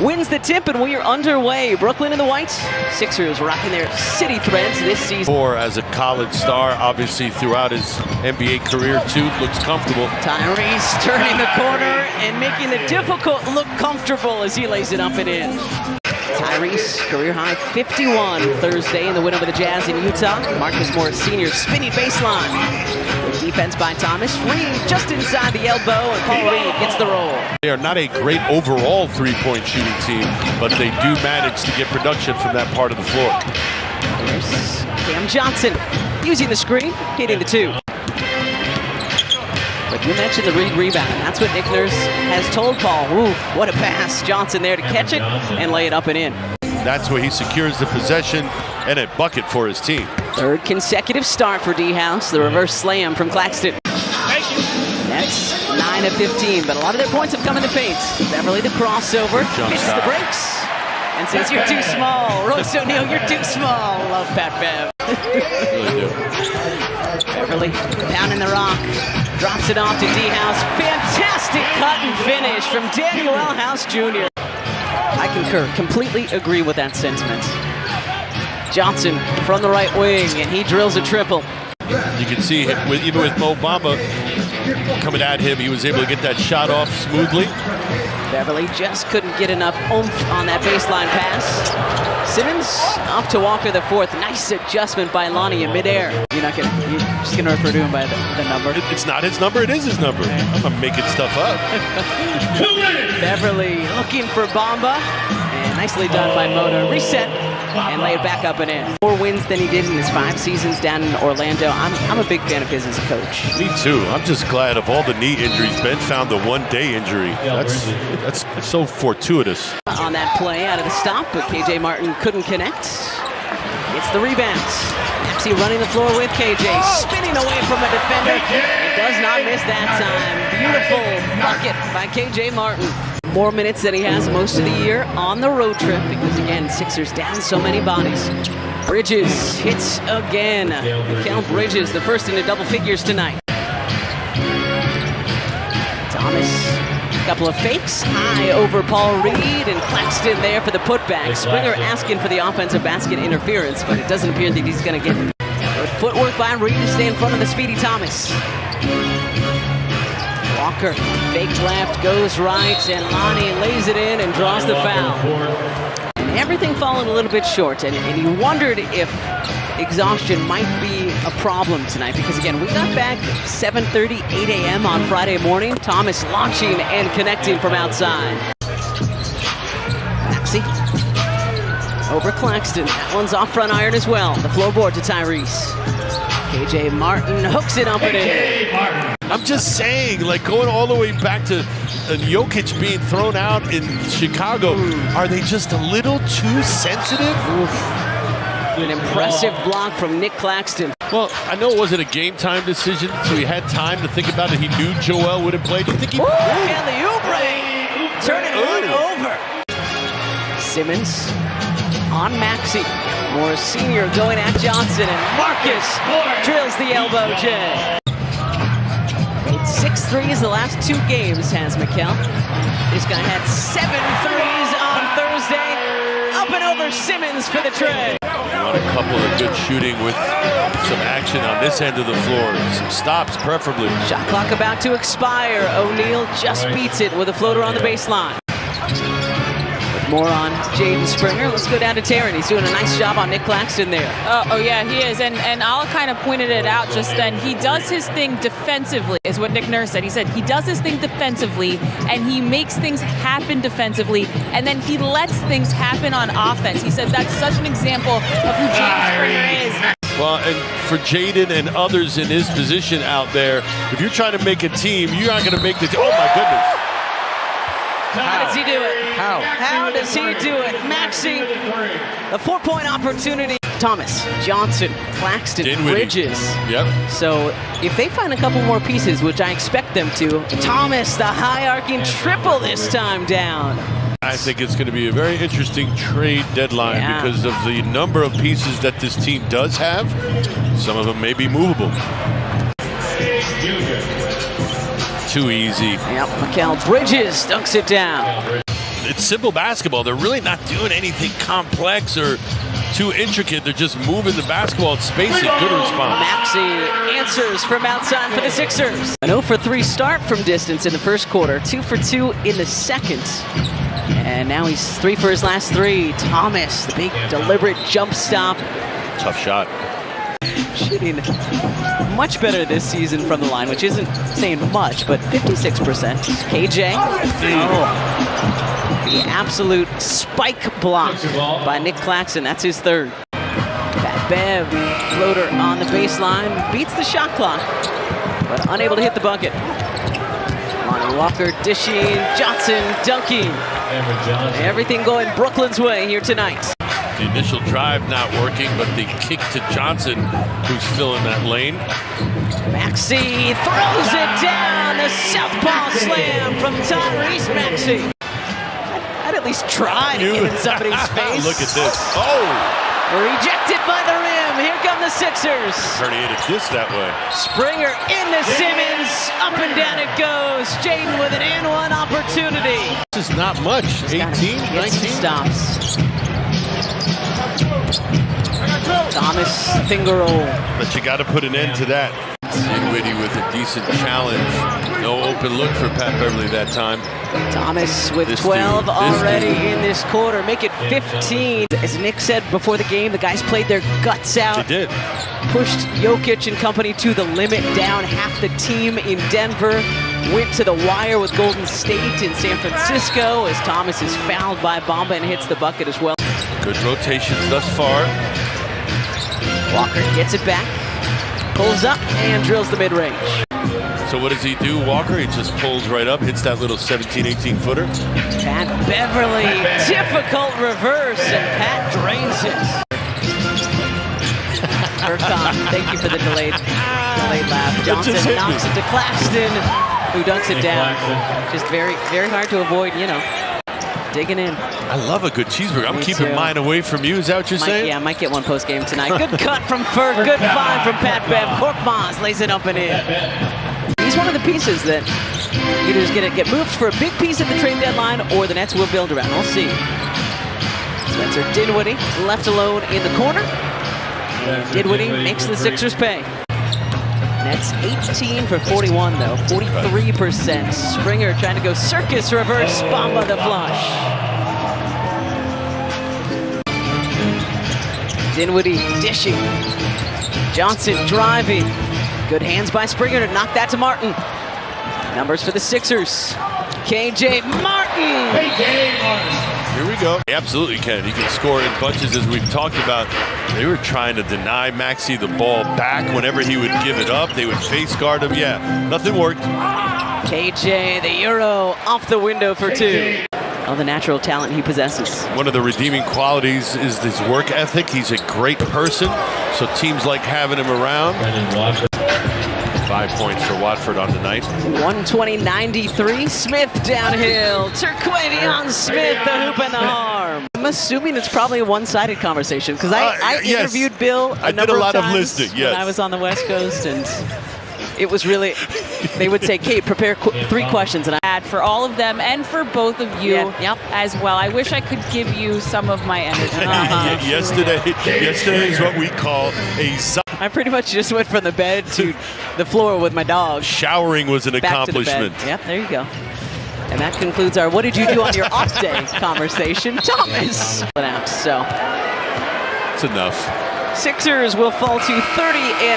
wins the tip, and we are underway. Brooklyn in the whites. Sixers rocking their city threads this season. As a college star, obviously throughout his NBA career too, looks comfortable. Tyrese turning the corner and making the difficult look comfortable as he lays it up and in. Tyrese, career high 51 Thursday in the win over the Jazz in Utah. Marcus Morris Sr. spinning baseline. Defense by Thomas. Reed just inside the elbow, and Paul Reed gets the roll. They are not a great overall three-point shooting team, but they do manage to get production from that part of the floor. There's Cam Johnson using the screen, hitting the two. But you mentioned the Reed rebound. That's what Nick Nurse has told Paul. Ooh, what a pass. Johnson there to catch it and lay it up and in. That's where he secures the possession and a bucket for his team. Third consecutive start for D-House. The reverse slam from Claxton. That's 9 of 15, but a lot of their points have come in the paint. Beverly the crossover, misses the breaks, and says, "You're too small." Royce O'Neal, "You're too small." Love Pat Bev. Really do. Beverly pounding the rock, drops it off to D-House. Fantastic cut and finish from Daniel Elhouse Jr. I concur, completely agree with that sentiment. Johnson from the right wing, and he drills a triple. You can see even with Mo Bamba coming at him, he was able to get that shot off smoothly. Beverly just couldn't get enough oomph on that baseline pass. Simmons off to Walker the fourth. Nice adjustment by Lonnie in midair. You're just gonna refer to him by the number. It's not his number, it is his number. I'm not making stuff up. Beverly looking for Bamba. And nicely done by Moda. Reset and lay it back up and in. More wins than he did in his 5 seasons down in Orlando. I'm a big fan of his as a coach. Me too. I'm just glad of all the knee injuries, Ben found the one-day injury. That's so fortuitous. On that play out of the stop, but KJ Martin couldn't connect. It's the rebounds. Maxey running the floor with KJ, spinning away from a defender. It does not miss that time. Beautiful bucket by KJ Martin. More minutes than he has most of the year on the road trip because, again, Sixers down so many bodies. Bridges hits again. Mikal Bridges, the first into double figures tonight. Thomas, a couple of fakes high over Paul Reed, and Claxton there for the putback. Springer asking for the offensive basket interference, but it doesn't appear that he's going to get it. Good footwork by Reed to stay in front of the speedy Thomas. Walker, fake left, goes right, and Lonnie lays it in and draws the foul. And everything falling a little bit short, and he wondered if exhaustion might be a problem tonight, because again, we got back 7:30, 8 a.m. on Friday morning. Thomas launching and connecting from outside. Maxey over Claxton. That one's off front iron as well. The floorboard to Tyrese. KJ Martin hooks it up and in. I'm just saying, like going all the way back to Jokic being thrown out in Chicago, are they just a little too sensitive? An impressive block from Nick Claxton. Well, I know it wasn't a game time decision, so he had time to think about it. He knew Joel wouldn't play. Do you think he... Kelly Oubre! Turn it over. Simmons on Maxey. Morris Sr. going at Johnson, and Marcus drills the elbow J. Made 6 threes the last 2 games, has Mikal. This guy had 7 threes on Thursday. Up and over Simmons for the tray. You want a couple of good shooting with some action on this end of the floor. Some stops, preferably. Shot clock about to expire. O'Neal just beats it with a floater on the baseline. More on Jaden Springer. Let's go down to Taryn. He's doing a nice job on Nick Claxton there. Oh yeah, he is. And Al kind of pointed it out just then. He does his thing defensively, is what Nick Nurse said. He said he does his thing defensively, and he makes things happen defensively, and then he lets things happen on offense. He said that's such an example of who Jaden Springer is. Well, and for Jaden and others in his position out there, if you're trying to make a team, you're not going to make the team. Oh, my goodness. How does he do it? How does he do it? Maxey, a 4-point opportunity. Thomas, Johnson, Claxton, Bridges. Yep. So if they find a couple more pieces, which I expect them to, Thomas, the high arcing triple this time down. I think it's going to be a very interesting trade deadline because of the number of pieces that this team does have. Some of them may be movable. Too easy. Yep, Mikal Bridges dunks it down. it's simple basketball. They're really not doing anything complex or too intricate. They're just moving the basketball and spacing. Good response. Maxey answers from outside for the Sixers. An 0 for 3 start from distance in the first quarter, 2 for 2 in the second. And now he's 3 for his last 3. Thomas, the big deliberate jump stop. Tough shot. Shooting much better this season from the line, which isn't saying much, but 56%. KJ. Oh, the absolute spike block by Nick Claxton. That's his third. Pat Bev, floater on the baseline, beats the shot clock, but unable to hit the bucket. Lonnie Walker dishing, Johnson dunking. Everything going Brooklyn's way here tonight. The initial drive not working, but the kick to Johnson, who's filling that lane. Maxey throws it down. The southpaw slam from Tyrese Maxey. I'd at least try to get in somebody's face. Look at this. Oh! Rejected by the rim. Here come the Sixers. Bernie hit it just that way. Springer into Simmons. Up and down it goes. Jaden with an and-one opportunity. This is not much. 18, 19 stops. Thomas finger roll. But you got to put an end to that. Dinwiddie with a decent challenge. No open look for Pat Beverly that time. Thomas with 12 already in this quarter. Make it 15. As Nick said before the game, the guys played their guts out. They did. Pushed Jokic and company to the limit, down half the team in Denver. Went to the wire with Golden State in San Francisco as Thomas is fouled by Bamba and hits the bucket as well. Good rotations thus far. Walker gets it back, pulls up, and drills the mid-range. So what does he do, Walker? He just pulls right up, hits that little 17, 18-footer. Pat Beverly, difficult reverse, and Pat drains it. Furkan, thank you for the delayed laugh. Johnson knocks it to Claxton, who dunks it down. Just very, very hard to avoid, you know, digging in. I love a good cheeseburger. I'm keeping mine away from you. Is that what you're saying? Yeah, I might get one post-game tonight. Good cut from Ferg. Good find from Pat Bev. Korkmaz lays it up and in. He's one of the pieces that either is going to get moved for a big piece at the trade deadline or the Nets will build around. We'll see. Spencer Dinwiddie left alone in the corner. Dinwiddie makes the Sixers pay. Nets 18 for 41 though, 43%. Springer trying to go circus reverse, Bamba the flush. Dinwiddie dishing. Johnson driving. Good hands by Springer to knock that to Martin. Numbers for the Sixers. KJ Martin. Here we go. He absolutely can. He can score in bunches, as we've talked about. They were trying to deny Maxey the ball back whenever he would give it up. They would face guard him. Yeah, nothing worked. KJ, the Euro, off the window for 2. All the natural talent he possesses. One of the redeeming qualities is his work ethic. He's a great person, so teams like having him around. 5 points for Watford on the night. 120-93. Smith downhill. Terquavion Smith, the hoop and the harm. I'm assuming it's probably a one-sided conversation because I interviewed Bill a number of times when I was on the West Coast, and it was really, they would say, Kate, prepare 3 questions. And I had for all of them and for both of you as well. I wish I could give you some of my energy. Yesterday is what we call a I pretty much just went from the bed to the floor with my dog. Showering was an accomplishment. Yep, there you go. And that concludes our what did you do on your off day conversation. Thomas. So it's enough. Sixers will fall to 30 and